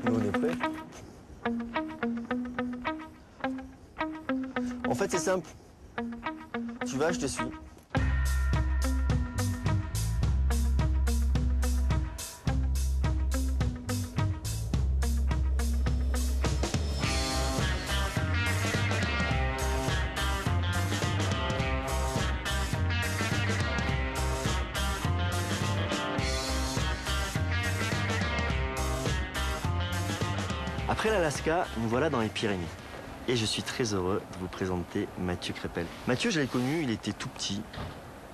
Nous, on est prêts. En fait, c'est simple. Tu vas, je te suis. Après l'Alaska, nous voilà dans les Pyrénées. Et je suis très heureux de vous présenter Mathieu Crépel. Mathieu, je l'ai connu, il était tout petit.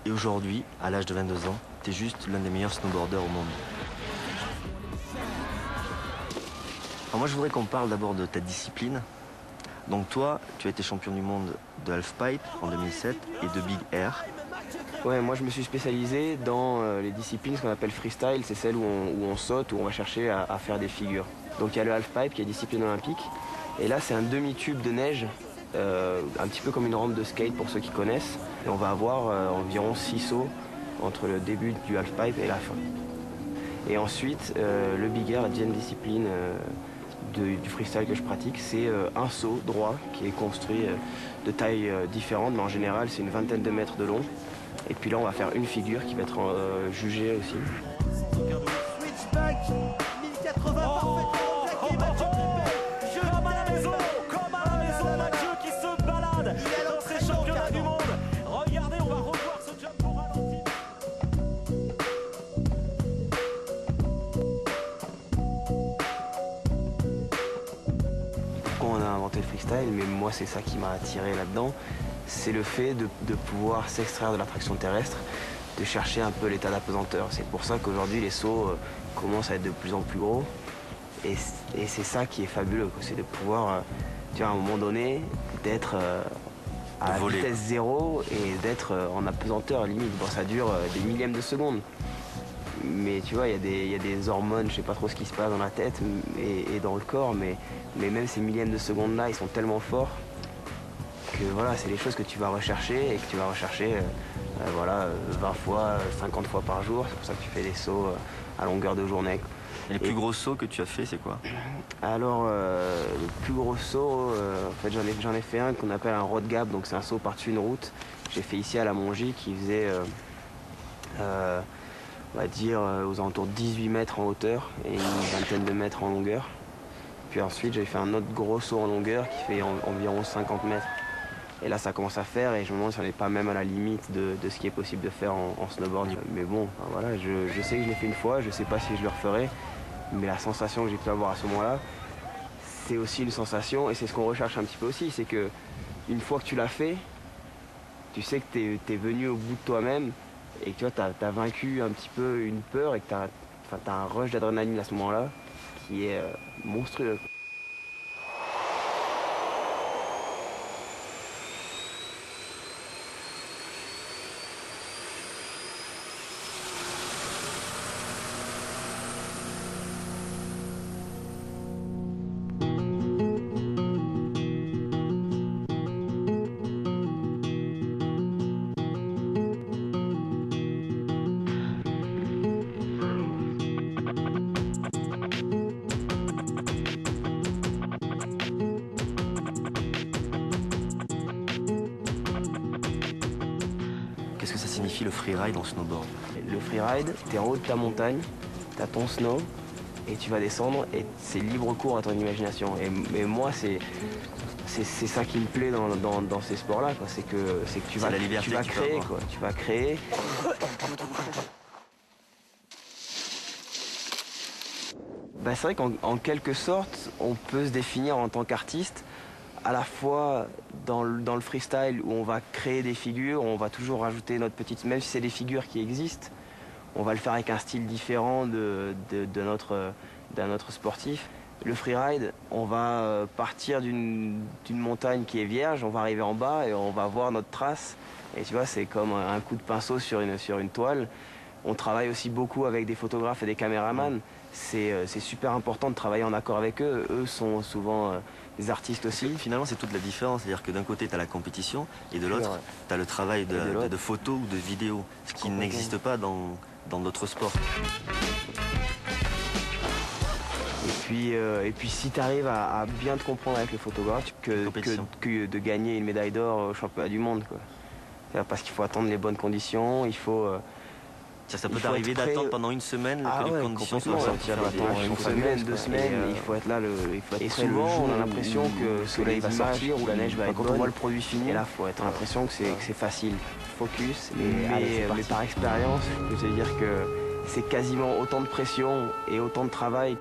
Et aujourd'hui, à l'âge de 22 ans, tu es juste l'un des meilleurs snowboarders au monde. Alors moi, je voudrais qu'on parle d'abord de ta discipline. Donc toi, tu as été champion du monde de halfpipe en 2007 et de big air. Ouais, moi je me suis spécialisé dans les disciplines, ce qu'on appelle freestyle, c'est celle où on saute, où on va chercher à faire des figures. Donc il y a le halfpipe qui est discipline olympique, et là c'est un demi-tube de neige, un petit peu comme une rampe de skate pour ceux qui connaissent. Et on va avoir environ 6 sauts entre le début du halfpipe et la fin. Et ensuite, le big air, la deuxième discipline du freestyle que je pratique, c'est un saut droit qui est construit de tailles différentes, mais en général c'est une vingtaine de mètres de long. Et puis là, on va faire une figure qui va être jugée aussi. Comme à la maison, Mathieu qui se balade dans ces championnats du monde. Regardez, on va revoir ce jump au ralenti. Pourquoi on a inventé le freestyle, mais moi c'est ça qui m'a attiré là-dedans, c'est le fait de pouvoir s'extraire de l'attraction terrestre, de chercher un peu l'état d'apesanteur. C'est pour ça qu'aujourd'hui les sauts commencent à être de plus en plus gros. Et c'est ça qui est fabuleux, c'est de pouvoir, tu vois, à un moment donné, d'être à vitesse zéro et d'être en apesanteur limite. Bon, ça dure des millièmes de seconde. Mais tu vois, il y a des hormones, je sais pas trop ce qui se passe dans la tête et dans le corps, mais même ces millièmes de seconde là, ils sont tellement forts que voilà, c'est des choses que tu vas rechercher et que tu vas rechercher voilà, 20 fois, 50 fois par jour. C'est pour ça que tu fais des sauts à longueur de journée. Et le plus gros saut que tu as fait, c'est quoi? Alors, le plus gros saut, en fait, j'en ai fait un qu'on appelle un road gap, donc c'est un saut par-dessus une route. J'ai fait ici à la Mongie qui faisait, on va dire, aux alentours de 18 mètres en hauteur et une vingtaine de mètres en longueur. Puis ensuite, j'ai fait un autre gros saut en longueur qui fait environ 50 mètres. Et là, ça commence à faire et je me demande si on n'est pas même à la limite de ce qui est possible de faire en snowboard. Mais bon, voilà, je sais que je l'ai fait une fois, je ne sais pas si je le referai, mais la sensation que j'ai pu avoir à ce moment-là, c'est aussi une sensation et c'est ce qu'on recherche un petit peu aussi, c'est que une fois que tu l'as fait, tu sais que tu es venu au bout de toi-même et que tu as vaincu un petit peu une peur et que tu as un rush d'adrénaline à ce moment-là qui est monstrueux. Qu'est-ce que ça signifie le freeride en snowboard? Le freeride, t'es en haut de ta montagne, t'as ton snow et tu vas descendre et c'est libre cours à ton imagination. Et moi, c'est ça qui me plaît dans ces sports-là, c'est que tu vas créer, quoi. Tu vas créer. Bah, c'est vrai qu'en quelque sorte, on peut se définir en tant qu'artiste, à la fois dans le freestyle où on va créer des figures, on va toujours rajouter notre petite... Même si c'est des figures qui existent, on va le faire avec un style différent d'un autre sportif. Le freeride, on va partir d'une montagne qui est vierge, on va arriver en bas et on va voir notre trace. Et tu vois, c'est comme un coup de pinceau sur une toile. On travaille aussi beaucoup avec des photographes et des caméramans. C'est super important de travailler en accord avec eux. Eux sont souvent des artistes aussi. Finalement, c'est toute la différence. C'est-à-dire que d'un côté, tu as la compétition et de C'est l'autre, vrai. tu as le travail Et de l'autre. de photos ou de vidéos, ce qui Complètement. n'existe pas dans d'autres sports. Et puis si tu arrives à bien te comprendre avec les photographes, Compétition. que de gagner une médaille d'or au championnat du monde, quoi. Parce qu'il faut attendre les bonnes conditions, il faut... Ça peut il faut t'arriver être prêt- d'attendre pendant une semaine Ah que les ouais, conditions soient complètement, sorties. tu vas attendre une semaine, 2 semaines, et il faut être là, et souvent on a l'impression que le soleil va sortir ou la neige va être quand bonne. on voit le produit fini, Et là, faut être l'impression que c'est facile. Focus, allez, c'est mais parti. par expérience, je peux te dire que c'est quasiment autant de pression et autant de travail.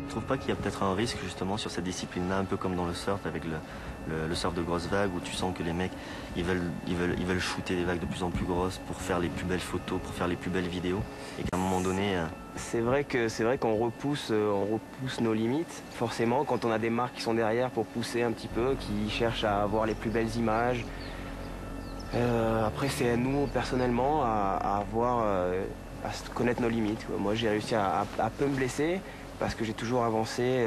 Tu trouves pas qu'il y a peut-être un risque justement sur cette discipline-là, un peu comme dans le surf avec le surf de grosses vagues, où tu sens que les mecs ils veulent shooter des vagues de plus en plus grosses pour faire les plus belles photos, pour faire les plus belles vidéos, et qu'à un moment donné, C'est vrai qu'on repousse nos limites. Forcément, quand on a des marques qui sont derrière pour pousser un petit peu, qui cherchent à avoir les plus belles images. Après, c'est à nous personnellement à connaître nos limites, quoi. Moi, j'ai réussi à peu me blesser parce que j'ai toujours avancé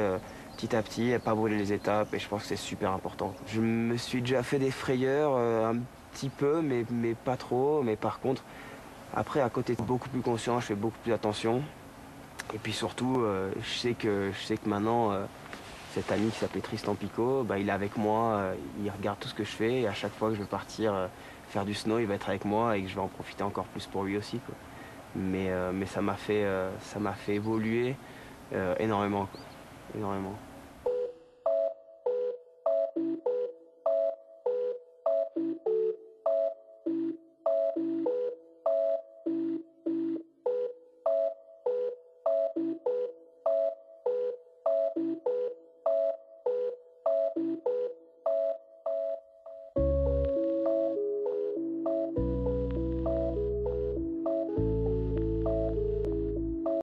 petit à petit, à pas brûler les étapes, et je pense que c'est super important. Je me suis déjà fait des frayeurs un petit peu, mais pas trop. Mais par contre, après, à côté, beaucoup plus conscient, je fais beaucoup plus attention. Et puis surtout, je sais que maintenant, cet ami qui s'appelait Tristan Picot, bah, il est avec moi, il regarde tout ce que je fais, et à chaque fois que je vais partir faire du snow, il va être avec moi, et que je vais en profiter encore plus pour lui aussi, quoi. Mais ça m'a fait évoluer énormément, quoi. Énormément.